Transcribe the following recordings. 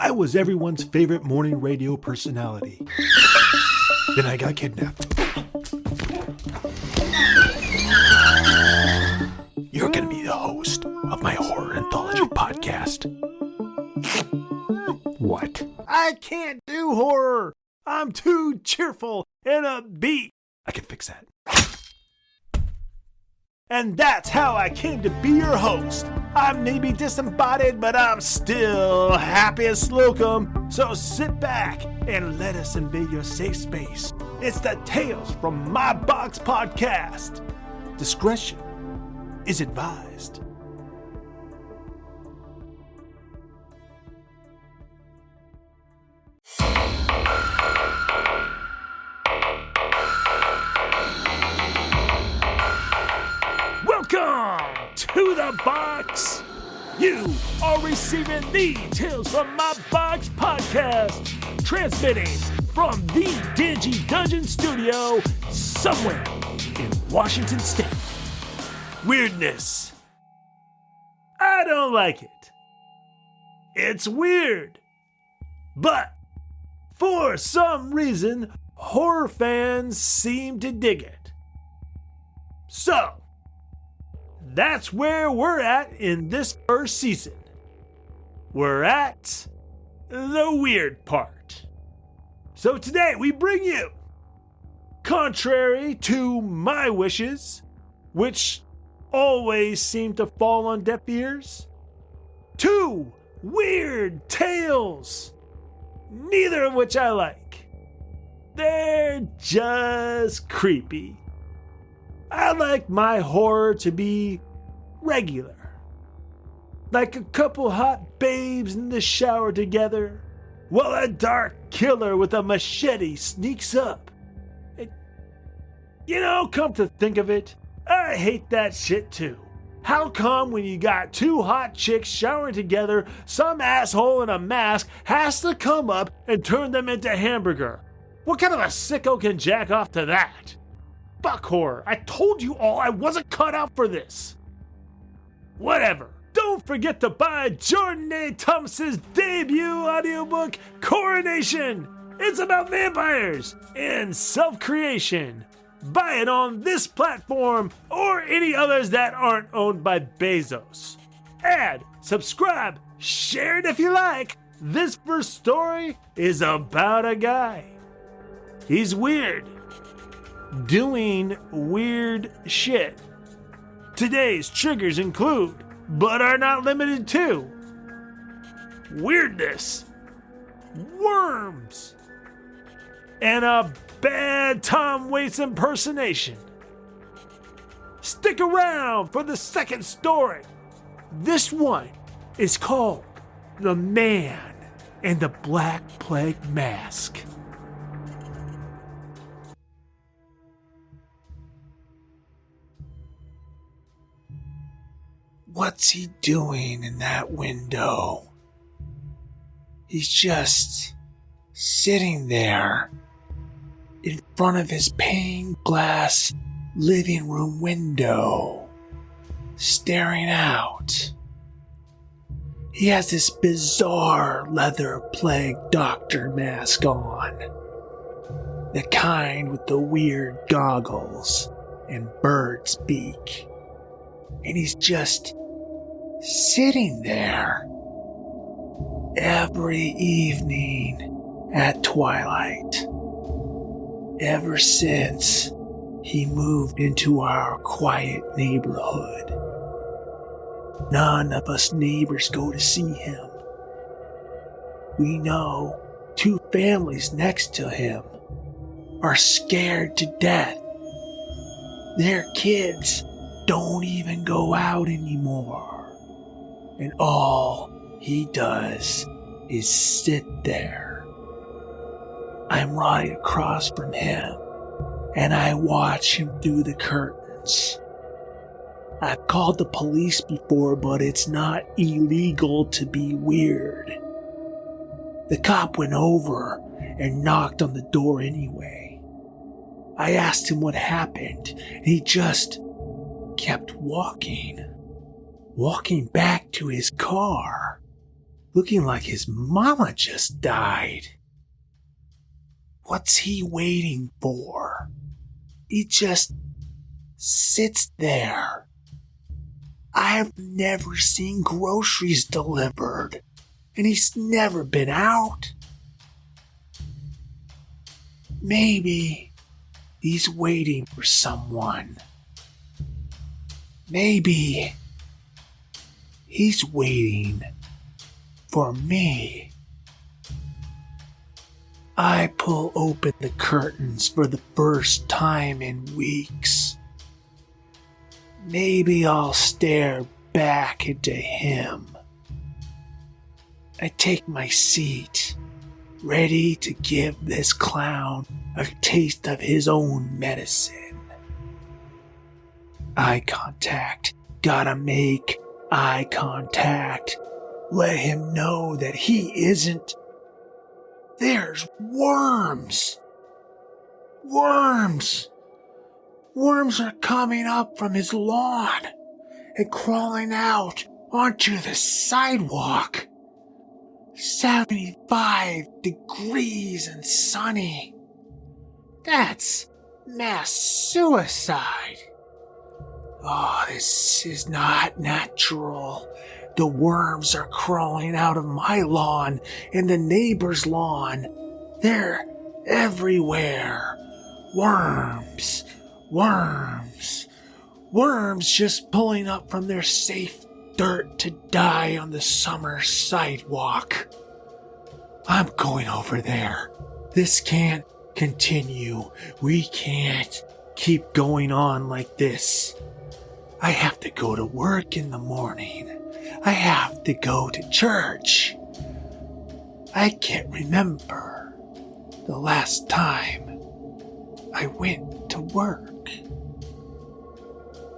I was everyone's favorite morning radio personality. Then I got kidnapped. You're going to be the host of my horror anthology podcast. What? I can't do horror. I'm too cheerful and upbeat. I can fix that. And that's how I came to be your host. I may be disembodied, but I'm still happy as Slocum. So sit back and let us invade your safe space. It's the Tales from My Box podcast. Discretion is advised. Welcome to the box. You are receiving the Tales from My Box podcast, transmitting from the dingy dungeon studio somewhere in Washington State. Weirdness. I don't like it. It's weird. But for some reason, horror fans seem to dig it. So, that's where we're at in this first season. We're at the weird part. So today we bring you, contrary to my wishes, which always seem to fall on deaf ears, 2 weird tales, neither of which I like. They're just creepy. I like my horror to be regular. Like a couple hot babes in the shower together, while a dark killer with a machete sneaks up. And, come to think of it, I hate that shit too. How come when you got 2 hot chicks showering together, some asshole in a mask has to come up and turn them into hamburger? What kind of a sicko can jack off to that? Fuck horror. I told you all I wasn't cut out for this. Whatever. Don't forget to buy Jordan A. Thomas's debut audiobook, Coronation. It's about vampires and self-creation. Buy it on this platform or any others that aren't owned by Bezos. Add, subscribe, share it if you like. This first story is about a guy. He's weird. Doing weird shit. Today's triggers include, but are not limited to, weirdness, worms, and a bad Tom Waits impersonation. Stick around for the second story. This one is called The Man in the Black Plague Mask. What's he doing in that window? He's just sitting there in front of his pane glass living room window, staring out. He has this bizarre leather plague doctor mask on, the kind with the weird goggles and bird's beak, and he's just sitting there every evening at twilight, ever since he moved into our quiet neighborhood. None of us neighbors go to see him. We know 2 families next to him are scared to death. Their kids don't even go out anymore. And all he does is sit there. I'm right across from him, and I watch him through the curtains. I've called the police before, but it's not illegal to be weird. The cop went over and knocked on the door anyway. I asked him what happened, and he just kept walking back to his car. looking like his mama just died. What's he waiting for? He just sits there. I've never seen groceries delivered, and he's never been out. Maybe he's waiting for someone. Maybe he's waiting for me. I pull open the curtains for the first time in weeks. Maybe I'll stare back into him. I take my seat, ready to give this clown a taste of his own medicine. Eye contact. Gotta make eye contact. Let him know that he isn't. There's worms. Worms. Worms are coming up from his lawn and crawling out onto the sidewalk. 75 degrees and sunny. That's mass suicide. Oh, this is not natural. The worms are crawling out of my lawn and the neighbor's lawn. They're everywhere. Worms. Worms. Worms just pulling up from their safe dirt to die on the summer sidewalk. I'm going over there. This can't continue. We can't keep going on like this. I have to go to work in the morning. I have to go to church. I can't remember the last time I went to work.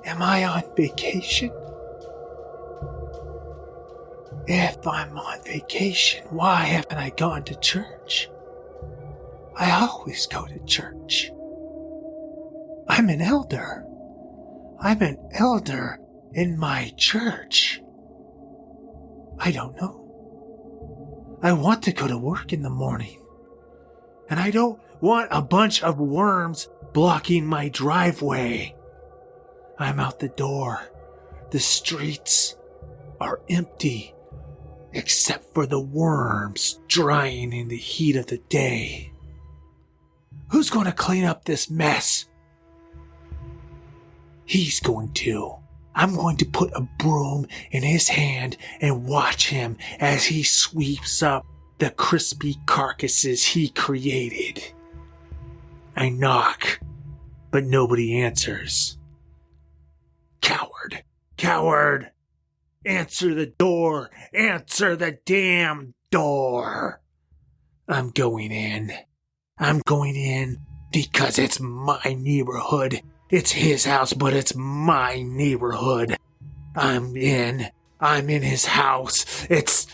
Am I on vacation? If I'm on vacation, why haven't I gone to church? I always go to church. I'm an elder. I'm an elder in my church. I don't know. I want to go to work in the morning. And I don't want a bunch of worms blocking my driveway. I'm out the door. The streets are empty, except for the worms drying in the heat of the day. Who's going to clean up this mess? He's going to. I'm going to put a broom in his hand and watch him as he sweeps up the crispy carcasses he created. I knock, but nobody answers. Coward! Coward! Answer the door! Answer the damn door! I'm going in. I'm going in because it's my neighborhood. It's his house, but it's my neighborhood. I'm in his house. It's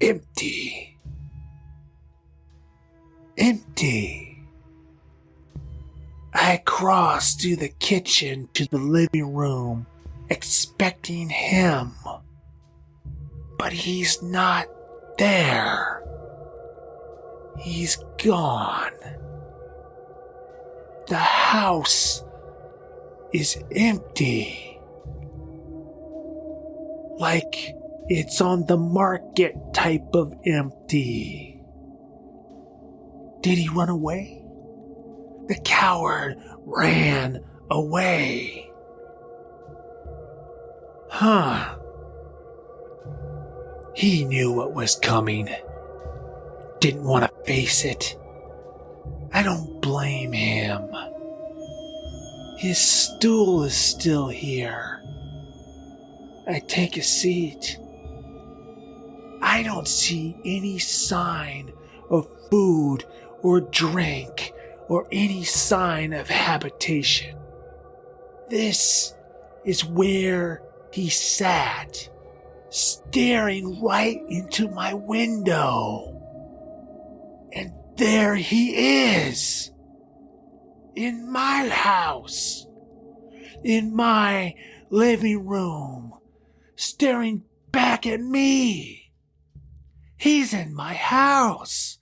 empty. Empty. I cross through the kitchen to the living room, expecting him. But he's not there. He's gone. The house is empty. Like it's on the market type of empty. Did he run away? The coward ran away. He knew what was coming. Didn't want to face it. I don't blame him. His stool is still here. I take a seat. I don't see any sign of food or drink or any sign of habitation. This is where he sat, staring right into my window. And there he is, in my house, in my living room, staring back at me. He's in my house.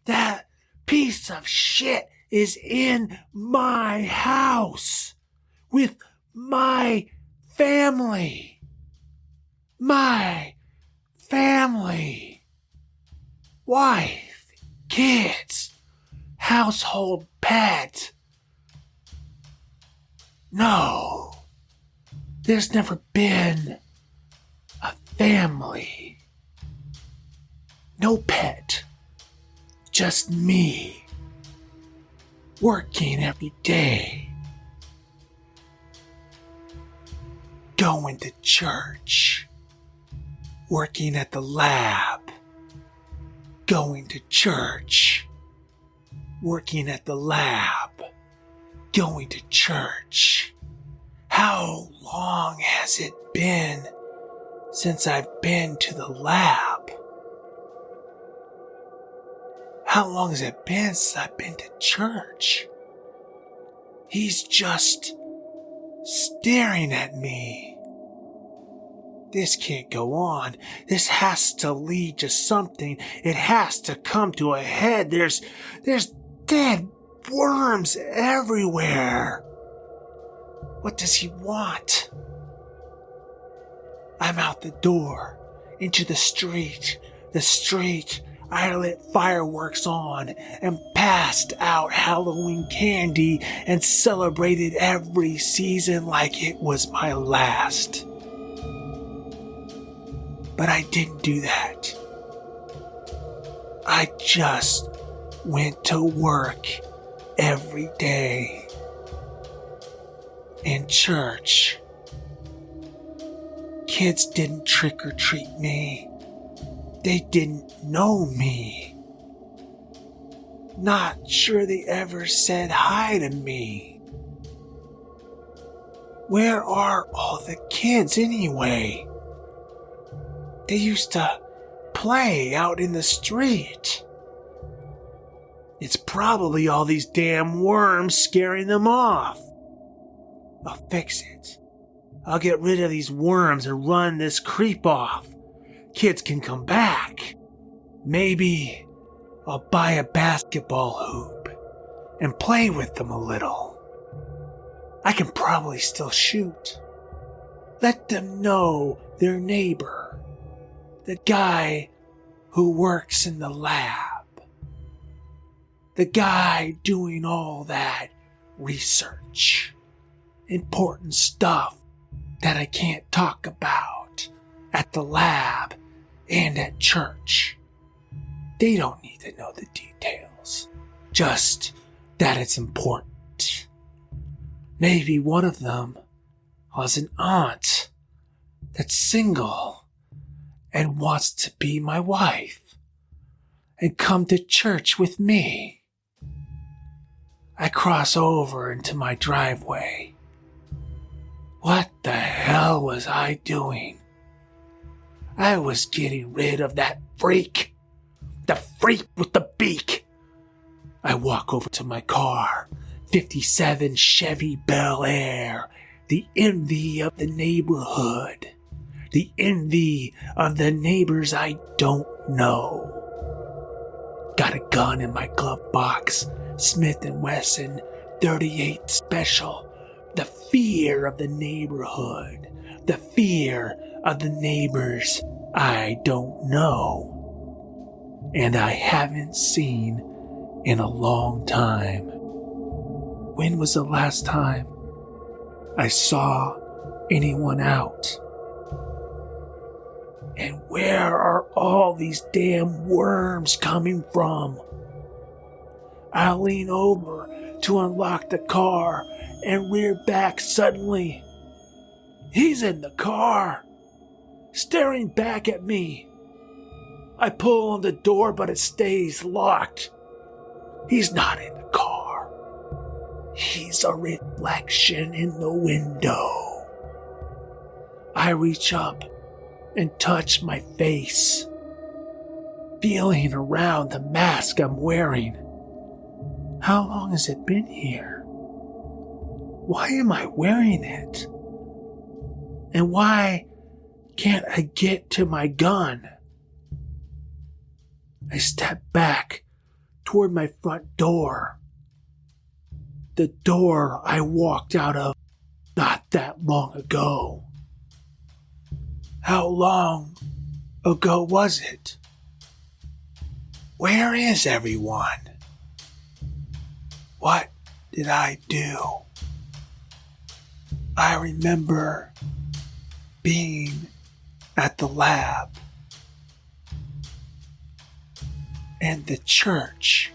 That piece of shit is in my house with my family. My family. Wife, kids, household pet. No, there's never been a family. No pet. Just me. Working every day. Going to church. Working at the lab. Going to church. Working at the lab. Going to church. How long has it been since I've been to the lab? How long has it been since I've been to church? He's just staring at me. This can't go on. This has to lead to something. It has to come to a head. There's dead worms everywhere. What does he want? I'm out the door, into the street. The street I lit fireworks on and passed out Halloween candy and celebrated every season like it was my last. But I didn't do that. I just went to work every day. In church. Kids didn't trick or treat me. They didn't know me. Not sure they ever said hi to me. Where are all the kids anyway? They used to play out in the street. It's probably all these damn worms scaring them off. I'll fix it. I'll get rid of these worms and run this creep off. Kids can come back. Maybe I'll buy a basketball hoop and play with them a little. I can probably still shoot. Let them know their neighbor, the guy who works in the lab, the guy doing all that research, important stuff that I can't talk about at the lab and at church. They don't need to know the details, just that it's important. Maybe one of them has an aunt that's single and wants to be my wife and come to church with me. I cross over into my driveway. What the hell was I doing? I was getting rid of that freak. The freak with the beak. I walk over to my car. 57 Chevy Bel Air. The envy of the neighborhood. The envy of the neighbors I don't know. Got a gun in my glove box. Smith & Wesson 38 Special. The fear of the neighborhood. The fear of the neighbors I don't know. And I haven't seen in a long time. When was the last time I saw anyone out? And where are all these damn worms coming from? I lean over to unlock the car and rear back suddenly. He's in the car, staring back at me. I pull on the door, but it stays locked. He's not in the car. He's a reflection in the window. I reach up and touch my face, feeling around the mask I'm wearing. How long has it been here? Why am I wearing it? And why can't I get to my gun? I stepped back toward my front door. The door I walked out of not that long ago. How long ago was it? Where is everyone? What did I do? I remember being at the lab and the church.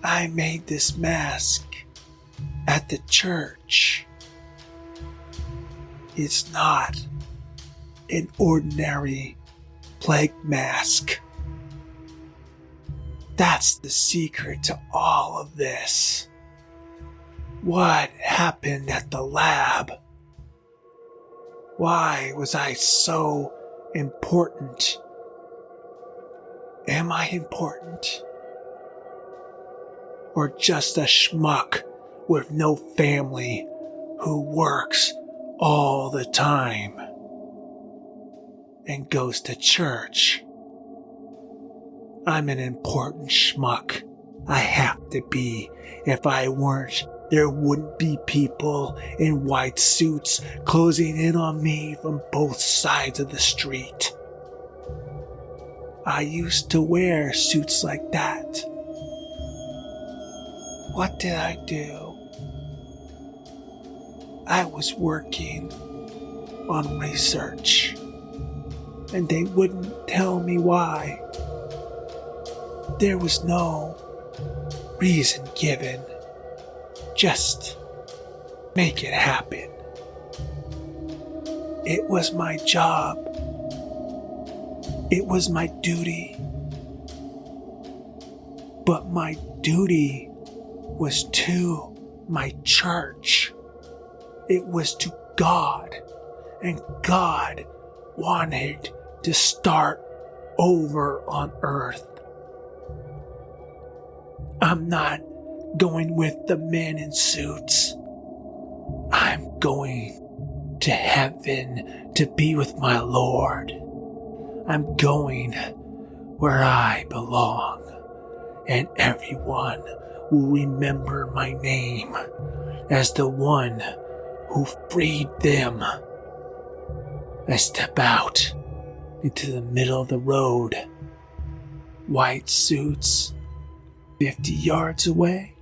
I made this mask at the church. It's not an ordinary plague mask. That's the secret to all of this. What happened at the lab? Why was I so important? Am I important? Or just a schmuck with no family who works all the time and goes to church? I'm an important schmuck. I have to be. If I weren't, there wouldn't be people in white suits closing in on me from both sides of the street. I used to wear suits like that. What did I do? I was working on research, and they wouldn't tell me why. There was no reason given. Just make it happen. It was my job. It was my duty. But my duty was to my church. It was to God. And God wanted to start over on earth. I'm not going with the men in suits. I'm going to heaven to be with my Lord. I'm going where I belong, and everyone will remember my name as the one who freed them. I step out into the middle of the road. White suits, 50 yards away.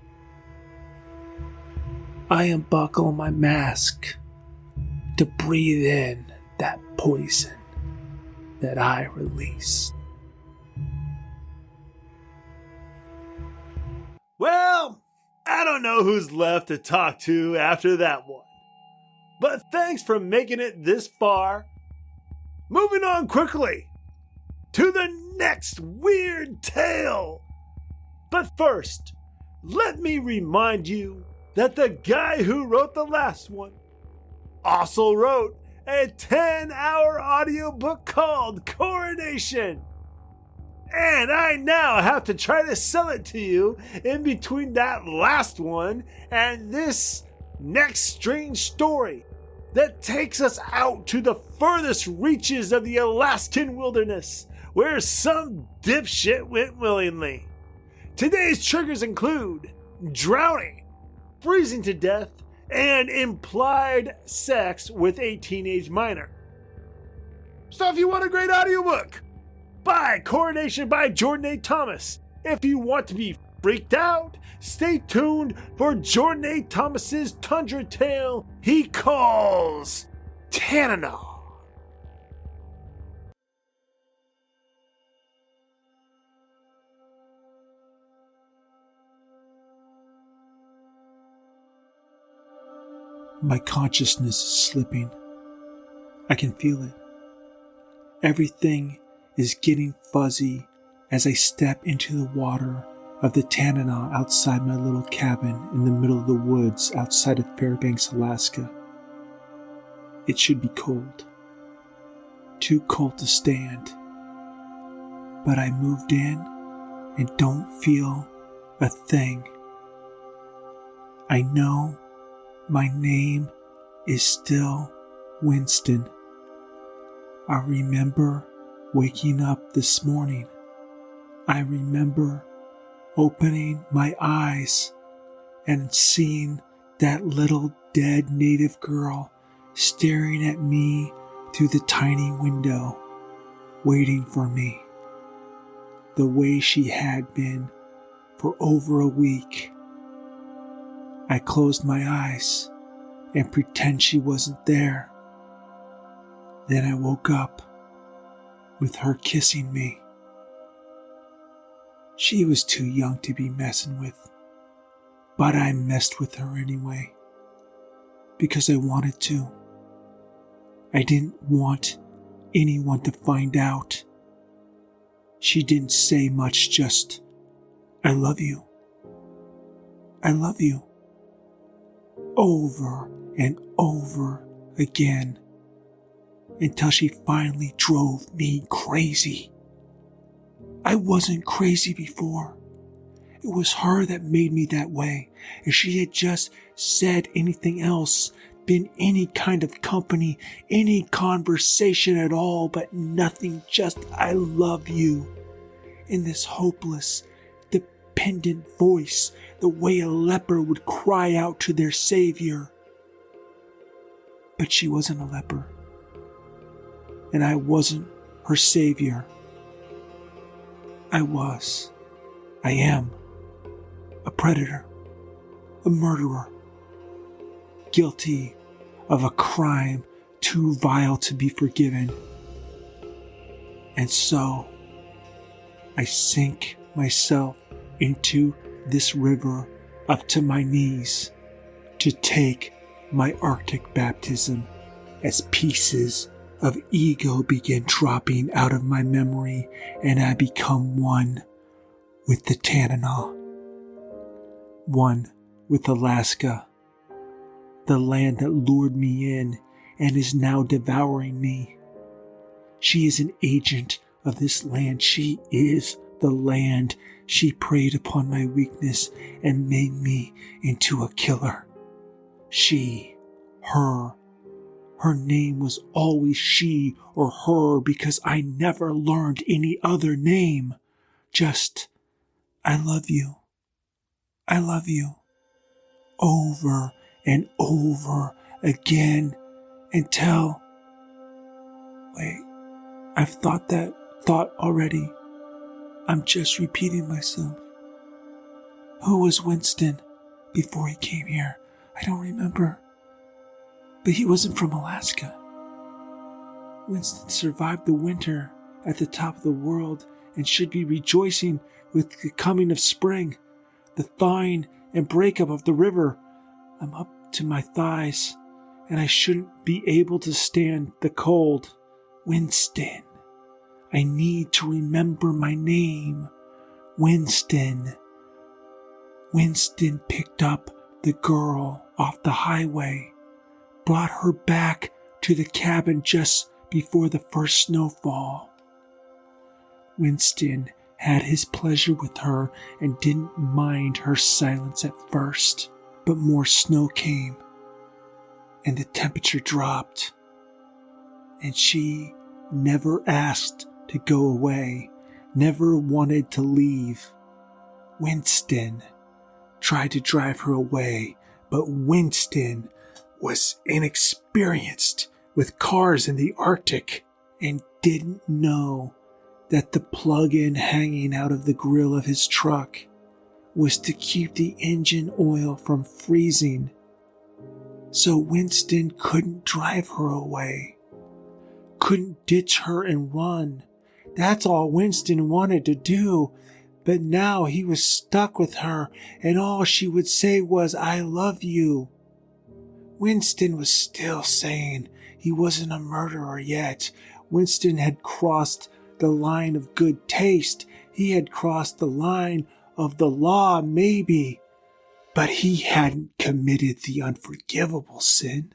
I unbuckle my mask to breathe in that poison that I released. Well, I don't know who's left to talk to after that one. But thanks for making it this far. Moving on quickly to the next weird tale. But first, let me remind you that the guy who wrote the last one also wrote a 10-hour audiobook called Coronation. And I now have to try to sell it to you in between that last one and this next strange story that takes us out to the furthest reaches of the Alaskan wilderness, where some dipshit went willingly. Today's triggers include drowning, freezing to death, and implied sex with a teenage minor. So if you want a great audiobook, buy Coronation by Jordan A. Thomas. If you want to be freaked out, stay tuned for Jordan A. Thomas's tundra tale he calls Tanana. My consciousness is slipping. I can feel it. Everything is getting fuzzy as I step into the water of the Tanana outside my little cabin in the middle of the woods outside of Fairbanks, Alaska. It should be cold. Too cold to stand. But I moved in and don't feel a thing. I know my name is still Winston. I remember waking up this morning I remember opening my eyes and seeing that little dead native girl staring at me through the tiny window, waiting for me, the way she had been for over a week. I closed my eyes and pretend she wasn't there. Then I woke up with her kissing me. She was too young to be messing with, but I messed with her anyway, because I wanted to. I didn't want anyone to find out. She didn't say much, just, "I love you. I love you," over and over again, until she finally drove me crazy. I wasn't crazy before. It was her that made me that way. If she had just said anything else, been any kind of company, any conversation at all, but nothing, just "I love you," in this hopeless, dependent voice, the way a leper would cry out to their savior. But she wasn't a leper, and I wasn't her savior. I am, a predator, a murderer, guilty of a crime too vile to be forgiven. And so, I sink myself into this river up to my knees to take my Arctic baptism as pieces of ego begin dropping out of my memory, and I become one with the Tanana, one with Alaska, the land that lured me in and is now devouring me. She is an agent of this land. She is the land. She preyed upon my weakness and made me into a killer. She, her name was always she or her, because I never learned any other name. Just, "I love you. I love you," over and over again until, wait, I've thought that thought already. I'm just repeating myself. Who was Winston before he came here? I don't remember. But he wasn't from Alaska. Winston survived the winter at the top of the world and should be rejoicing with the coming of spring, the thawing and breakup of the river. I'm up to my thighs, and I shouldn't be able to stand the cold. Winston. I need to remember my name. Winston. Winston picked up the girl off the highway, brought her back to the cabin just before the first snowfall. Winston had his pleasure with her and didn't mind her silence at first, but more snow came, and the temperature dropped, and she never asked to go away, never wanted to leave. Winston tried to drive her away, but Winston was inexperienced with cars in the Arctic and didn't know that the plug-in hanging out of the grill of his truck was to keep the engine oil from freezing. So Winston couldn't drive her away, couldn't ditch her and run. That's all Winston wanted to do. But now he was stuck with her, and all she would say was, "I love you." Winston was still saying he wasn't a murderer yet. Winston had crossed the line of good taste. He had crossed the line of the law, maybe, but he hadn't committed the unforgivable sin.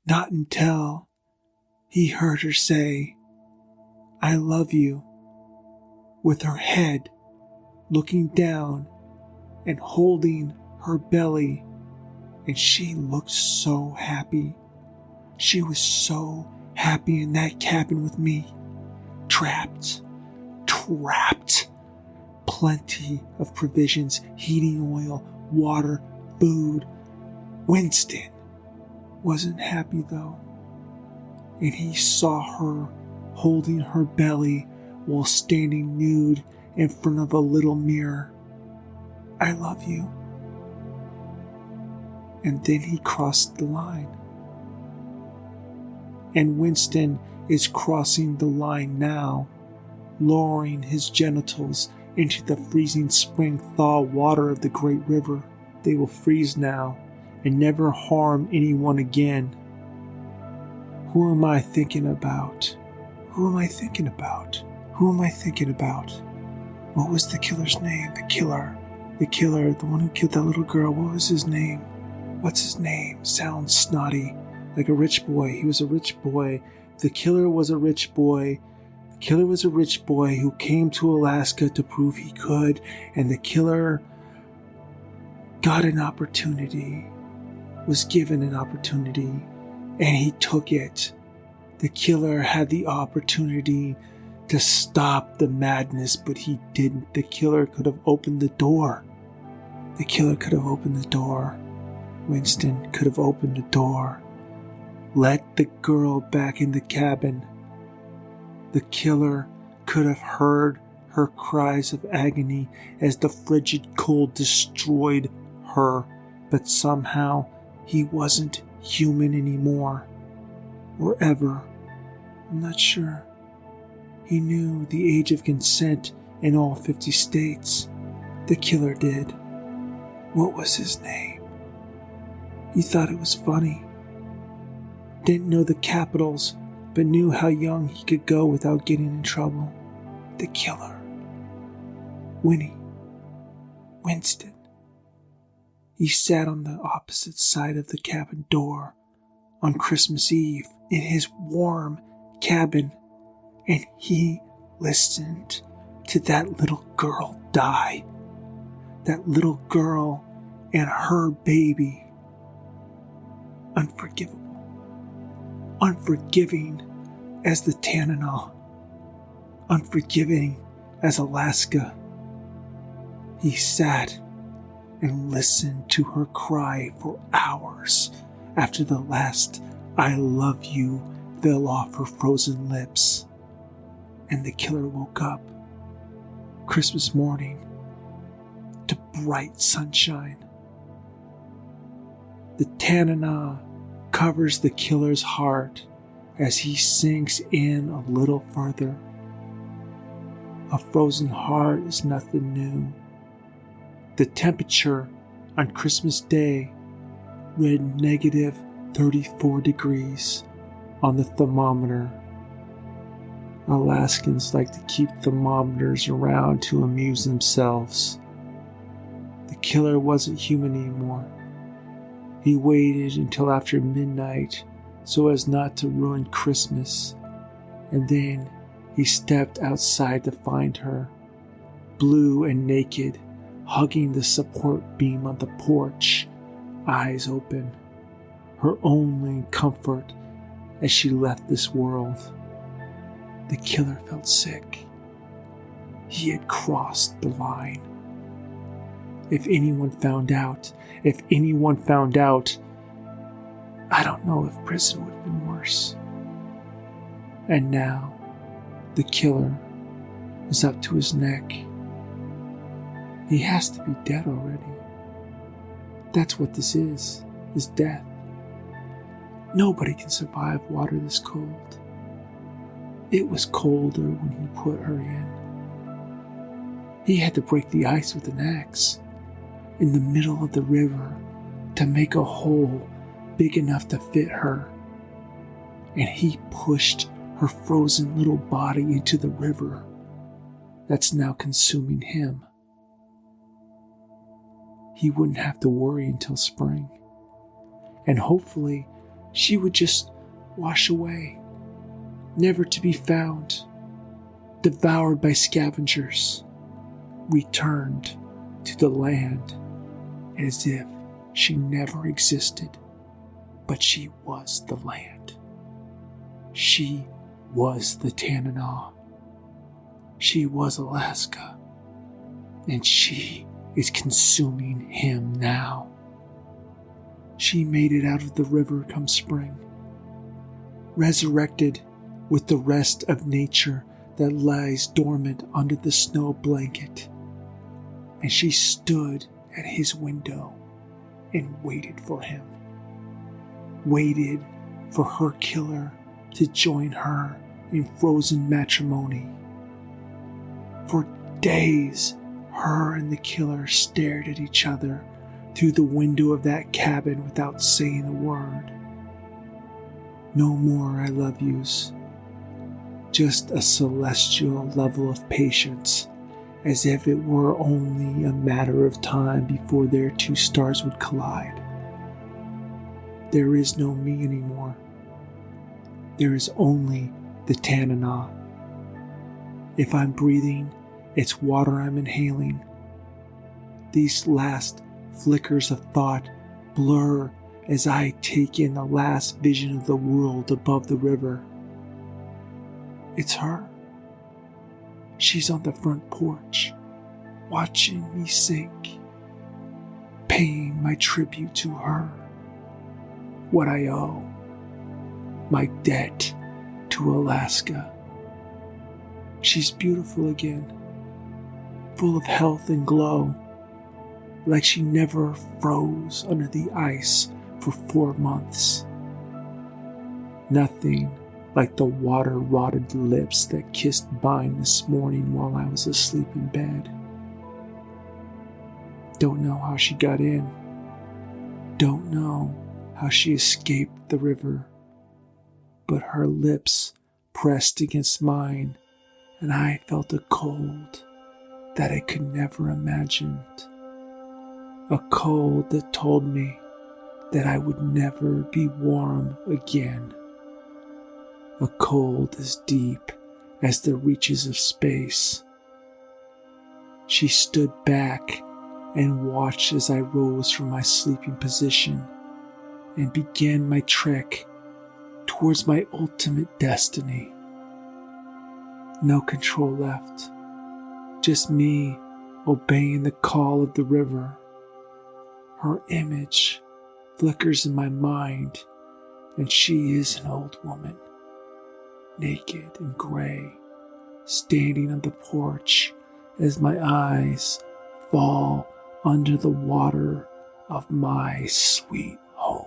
Not until he heard her say, "I love you," with her head looking down and holding her belly, and she looked so happy. She was so happy in that cabin with me, trapped trapped. Plenty of provisions, heating oil, water, food. Winston wasn't happy though, and he saw her holding her belly while standing nude in front of a little mirror. "I love you." And then he crossed the line. And Winston is crossing the line now, lowering his genitals into the freezing spring thaw water of the great river. They will freeze now and never harm anyone again. Who am I thinking about? Who am I thinking about? Who am I thinking about? What was the killer's name? The killer, the one who killed that little girl. What was his name? What's his name? Sounds snotty, like a rich boy. He was a rich boy. The killer was a rich boy. The killer was a rich boy who came to Alaska to prove he could, and the killer got an opportunity, was given an opportunity, and he took it. The killer had the opportunity to stop the madness, but he didn't. The killer could have opened the door. The killer could have opened the door. Winston could have opened the door. Let the girl back in the cabin. The killer could have heard her cries of agony as the frigid cold destroyed her, but somehow he wasn't human anymore. Or ever. I'm not sure. He knew the age of consent in all 50 states. The killer did. What was his name? He thought it was funny. Didn't know the capitals, but knew how young he could go without getting in trouble. The killer. Winnie. Winston. He sat on the opposite side of the cabin door on Christmas Eve in his warm cabin, and he listened to that little girl die. That little girl and her baby. Unforgivable. Unforgiving as the Tanana. Unforgiving as Alaska. He sat and listened to her cry for hours after the last "I love you" fell off her frozen lips. And the killer woke up Christmas morning to bright sunshine. The Tanana covers the killer's heart as he sinks in a little further. A frozen heart is nothing new. The temperature on Christmas Day read negative 34 degrees on the thermometer. Alaskans like to keep thermometers around to amuse themselves. The killer wasn't human anymore. He waited until after midnight so as not to ruin Christmas, and then he stepped outside to find her, blue and naked, hugging the support beam on the porch, eyes open, her only comfort as she left this world. The killer felt sick. He had crossed the line. If anyone found out, I don't know if prison would have been worse. And now, the killer is up to his neck. He has to be dead already. That's what this is death. Nobody can survive water this cold. It was colder when he put her in. He had to break the ice with an axe in the middle of the river to make a hole big enough to fit her. And he pushed her frozen little body into the river that's now consuming him. He wouldn't have to worry until spring. And hopefully she would just wash away, never to be found, devoured by scavengers, returned to the land as if she never existed, but she was the land. She was the Tanana. She was Alaska, and she is consuming him now. She made it out of the river come spring, resurrected with the rest of nature that lies dormant under the snow blanket, and she stood at his window and waited for him, waited for her killer to join her in frozen matrimony. For days, her and the killer stared at each other through the window of that cabin without saying a word. No more I love yous, just a celestial level of patience, as if it were only a matter of time before their two stars would collide. There is no me anymore. There is only the Tanana. If I'm breathing, it's water I'm inhaling. These last flickers of thought blur as I take in the last vision of the world above the river. It's her. She's on the front porch, watching me sink, paying my tribute to her, what I owe, my debt to Alaska. She's beautiful again, full of health and glow, like she never froze under the ice for 4 months. Nothing like the water-rotted lips that kissed mine this morning while I was asleep in bed. Don't know how she got in. Don't know how she escaped the river. But her lips pressed against mine, and I felt a cold that I could never imagine. A cold that told me that I would never be warm again. A cold as deep as the reaches of space. She stood back and watched as I rose from my sleeping position and began my trek towards my ultimate destiny. No control left, just me obeying the call of the river. Her image flickers in my mind, and she is an old woman, naked and gray, standing on the porch as my eyes fall under the water of my sweet home.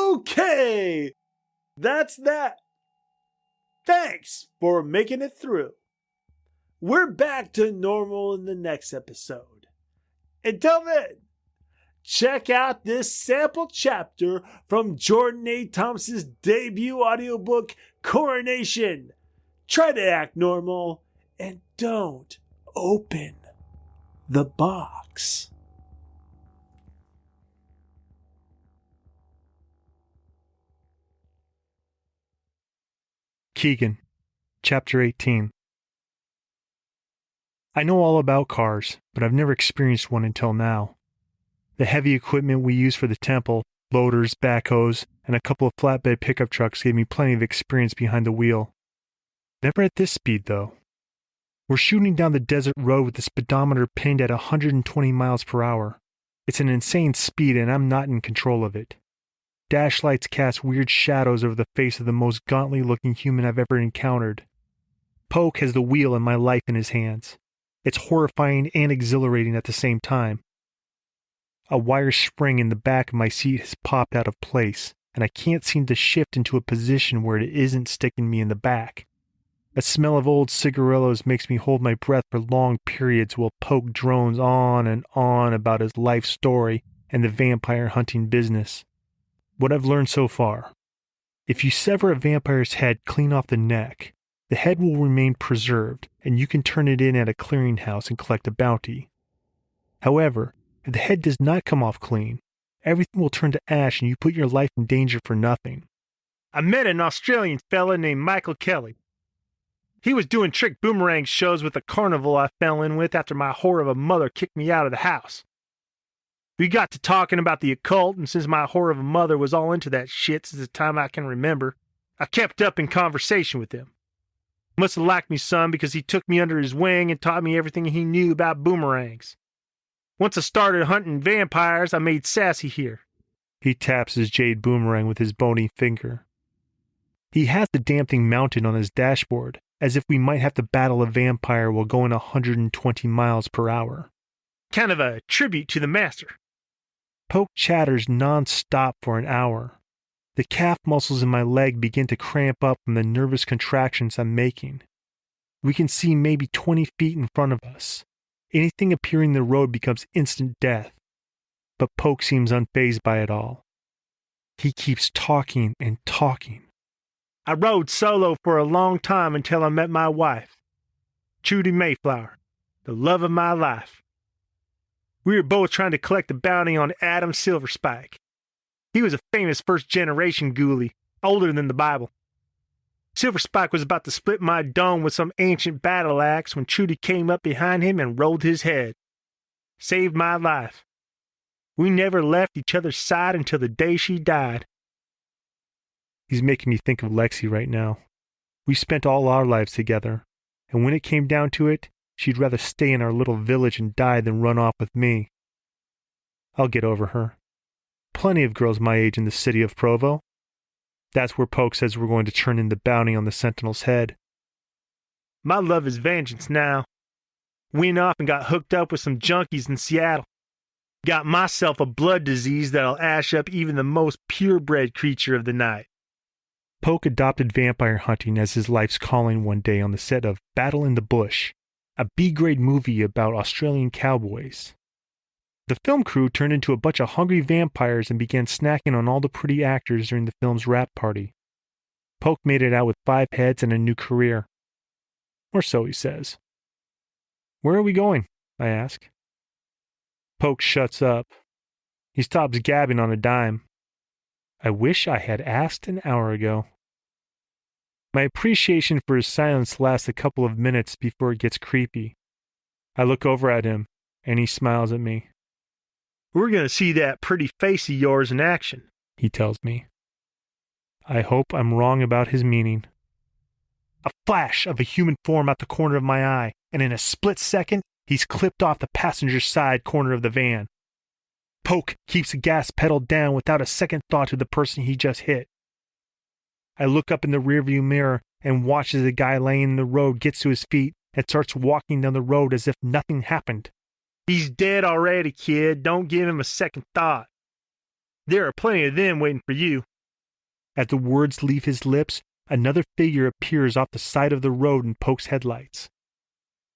Okay, that's that. Thanks for making it through. We're back to normal in the next episode. Until then, check out this sample chapter from Jordan A. Thomas's debut audiobook, Coronation. Try to act normal and don't open the box. Keegan, Chapter 18. I know all about cars, but I've never experienced one until now. The heavy equipment we use for the temple, loaders, backhoes, and a couple of flatbed pickup trucks gave me plenty of experience behind the wheel. Never at this speed, though. We're shooting down the desert road with the speedometer pinned at 120 miles per hour. It's an insane speed and I'm not in control of it. Dash lights cast weird shadows over the face of the most gauntly-looking human I've ever encountered. Poke has the wheel and my life in his hands. It's horrifying and exhilarating at the same time. A wire spring in the back of my seat has popped out of place, and I can't seem to shift into a position where it isn't sticking me in the back. A smell of old cigarillos makes me hold my breath for long periods while Poke drones on and on about his life story and the vampire hunting business. What I've learned so far: if you sever a vampire's head clean off the neck, The head will remain preserved, and you can turn it in at a clearinghouse and collect a bounty. However, if the head does not come off clean, everything will turn to ash and you put your life in danger for nothing. I met an Australian fella named Michael Kelly. He was doing trick boomerang shows with a carnival I fell in with after my whore of a mother kicked me out of the house. We got to talking about the occult, and since my whore of a mother was all into that shit since the time I can remember, I kept up in conversation with him. Must have liked me some because he took me under his wing and taught me everything he knew about boomerangs. Once I started hunting vampires, I made sassy here. He taps his jade boomerang with his bony finger. He has the damn thing mounted on his dashboard, as if we might have to battle a vampire while going 120 miles per hour. Kind of a tribute to the master. Poke chatters non-stop for an hour. The calf muscles in my leg begin to cramp up from the nervous contractions I'm making. We can see maybe 20 feet in front of us. Anything appearing in the road becomes instant death. But Poke seems unfazed by it all. He keeps talking and talking. I rode solo for a long time until I met my wife, Judy Mayflower, the love of my life. We were both trying to collect a bounty on Adam Silverspike. He was a famous first-generation ghoulie, older than the Bible. Silverspike was about to split my dome with some ancient battle axe when Trudy came up behind him and rolled his head. Saved my life. We never left each other's side until the day she died. He's making me think of Lexi right now. We spent all our lives together, and when it came down to it, she'd rather stay in our little village and die than run off with me. I'll get over her. Plenty of girls my age in the city of Provo. That's where Poke says we're going to turn in the bounty on the Sentinel's head. My love is vengeance now. Went off and got hooked up with some junkies in Seattle. Got myself a blood disease that'll ash up even the most purebred creature of the night. Poke adopted vampire hunting as his life's calling one day on the set of Battle in the Bush, a B-grade movie about Australian cowboys. The film crew turned into a bunch of hungry vampires and began snacking on all the pretty actors during the film's wrap party. Poke made it out with 5 heads and a new career. Or so he says. Where are we going? I ask. Poke shuts up. He stops gabbing on a dime. I wish I had asked an hour ago. My appreciation for his silence lasts a couple of minutes before it gets creepy. I look over at him, and he smiles at me. We're going to see that pretty face of yours in action, he tells me. I hope I'm wrong about his meaning. A flash of a human form out the corner of my eye, and in a split second, he's clipped off the passenger side corner of the van. Poke keeps the gas pedal down without a second thought to the person he just hit. I look up in the rearview mirror and watch as the guy laying in the road gets to his feet and starts walking down the road as if nothing happened. He's dead already, kid. Don't give him a second thought. There are plenty of them waiting for you. As the words leave his lips, another figure appears off the side of the road in Poke's headlights.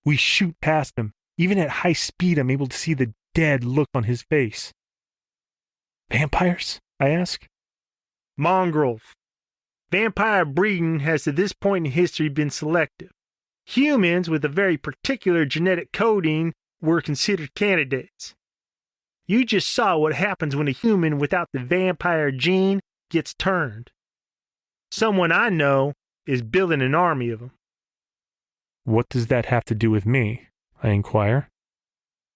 We shoot past him. Even at high speed, I'm able to see the dead look on his face. Vampires? I ask. Mongrels. Vampire breeding has to this point in history been selective. Humans with a very particular genetic coding were considered candidates. You just saw what happens when a human without the vampire gene gets turned. Someone I know is building an army of them. What does that have to do with me? I inquire.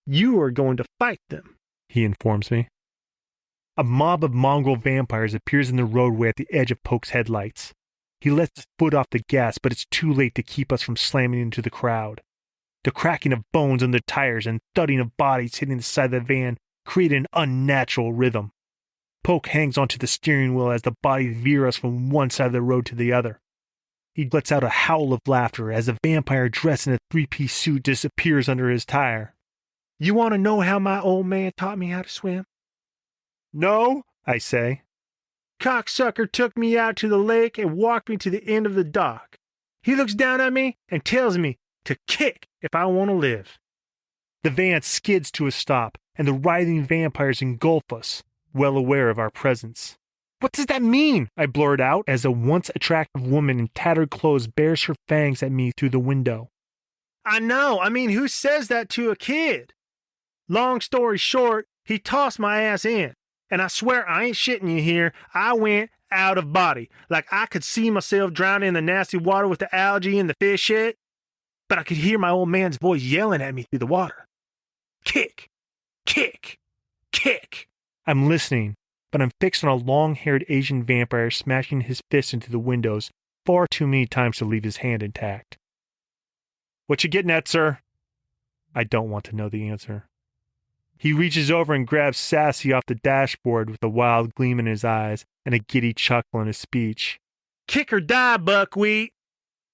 You are going to fight them, he informs me. A mob of mongrel vampires appears in the roadway at the edge of Poke's headlights. He lets his foot off the gas, but it's too late to keep us from slamming into the crowd. The cracking of bones on the tires and thudding of bodies hitting the side of the van create an unnatural rhythm. Poke hangs onto the steering wheel as the bodies veer us from one side of the road to the other. He lets out a howl of laughter as a vampire dressed in a 3-piece suit disappears under his tire. You want to know how my old man taught me how to swim? No, I say. Cocksucker took me out to the lake and walked me to the end of the dock. He looks down at me and tells me to kick if I want to live. The van skids to a stop, and the writhing vampires engulf us, well aware of our presence. What does that mean? I blurted out as a once attractive woman in tattered clothes bares her fangs at me through the window. I know. I mean, who says that to a kid? Long story short, he tossed my ass in. And I swear I ain't shitting you here. I went out of body. Like I could see myself drowning in the nasty water with the algae and the fish shit. But I could hear my old man's voice yelling at me through the water. Kick! Kick! Kick! I'm listening, but I'm fixed on a long-haired Asian vampire smashing his fist into the windows far too many times to leave his hand intact. What you getting at, sir? I don't want to know the answer. He reaches over and grabs Sassy off the dashboard with a wild gleam in his eyes and a giddy chuckle in his speech. Kick or die, buckwheat!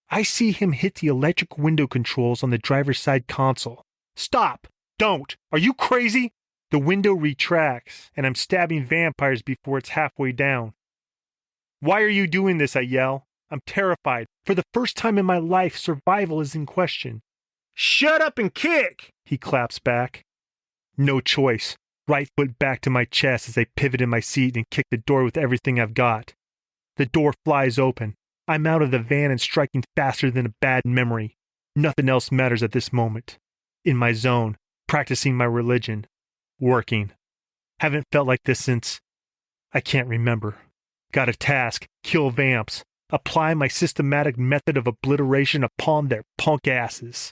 I see him hit the electric window controls on the driver's side console. Stop! Don't! Are you crazy? The window retracts, and I'm stabbing vampires before it's halfway down. Why are you doing this? I yell. I'm terrified. For the first time in my life, survival is in question. Shut up and kick! He claps back. No choice. Right foot back to my chest as I pivot in my seat and kick the door with everything I've got. The door flies open. I'm out of the van and striking faster than a bad memory. Nothing else matters at this moment. In my zone, practicing my religion. Working. Haven't felt like this since... I can't remember. Got a task. Kill vamps. Apply my systematic method of obliteration upon their punk asses.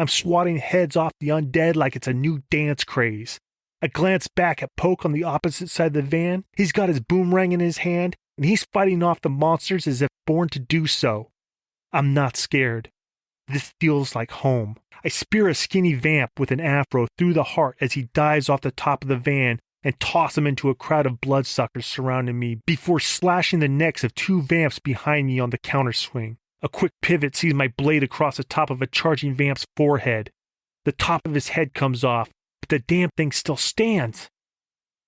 I'm swatting heads off the undead like it's a new dance craze. I glance back at Poke on the opposite side of the van. He's got his boomerang in his hand, and he's fighting off the monsters as if born to do so. I'm not scared. This feels like home. I spear a skinny vamp with an afro through the heart as he dives off the top of the van and toss him into a crowd of bloodsuckers surrounding me before slashing the necks of two vamps behind me on the counterswing. A quick pivot sees my blade across the top of a charging vamp's forehead. The top of his head comes off, but the damn thing still stands.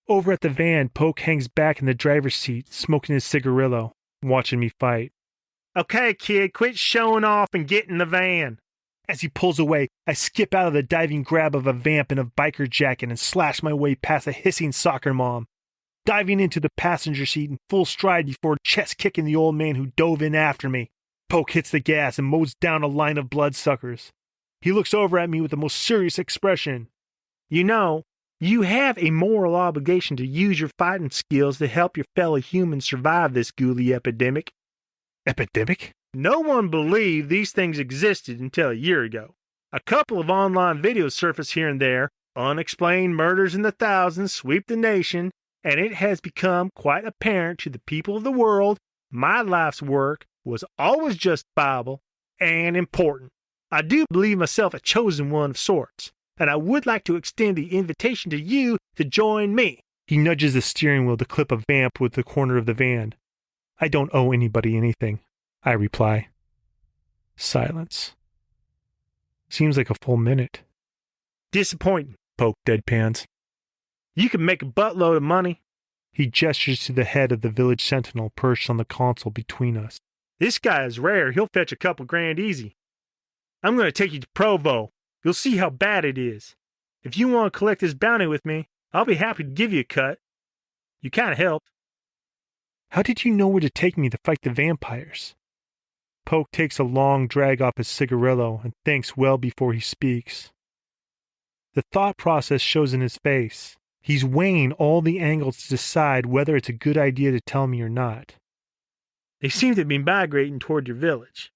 Over at the van, Poke hangs back in the driver's seat, smoking his cigarillo, watching me fight. Okay, kid, quit showing off and get in the van. As he pulls away, I skip out of the diving grab of a vamp in a biker jacket and slash my way past a hissing soccer mom, diving into the passenger seat in full stride before chest-kicking the old man who dove in after me. Poke hits the gas and mows down a line of bloodsuckers. He looks over at me with the most serious expression. You know, you have a moral obligation to use your fighting skills to help your fellow humans survive this ghoulie epidemic. Epidemic? No one believed these things existed until a year ago. A couple of online videos surface here and there. Unexplained murders in the thousands sweep the nation, and it has become quite apparent to the people of the world my life's work was always justifiable and important. I do believe myself a chosen one of sorts, and I would like to extend the invitation to you to join me. He nudges the steering wheel to clip a vamp with the corner of the van. I don't owe anybody anything, I reply. Silence. Seems like a full minute. Disappointing, Poke deadpans. You can make a buttload of money. He gestures to the head of the village sentinel perched on the console between us. This guy is rare. He'll fetch a couple grand easy. I'm going to take you to Provo. You'll see how bad it is. If you want to collect this bounty with me, I'll be happy to give you a cut. You kind of helped. How did you know where to take me to fight the vampires? Poke takes a long drag off his cigarillo and thinks well before he speaks. The thought process shows in his face. He's weighing all the angles to decide whether it's a good idea to tell me or not. They seem to be migrating toward your village.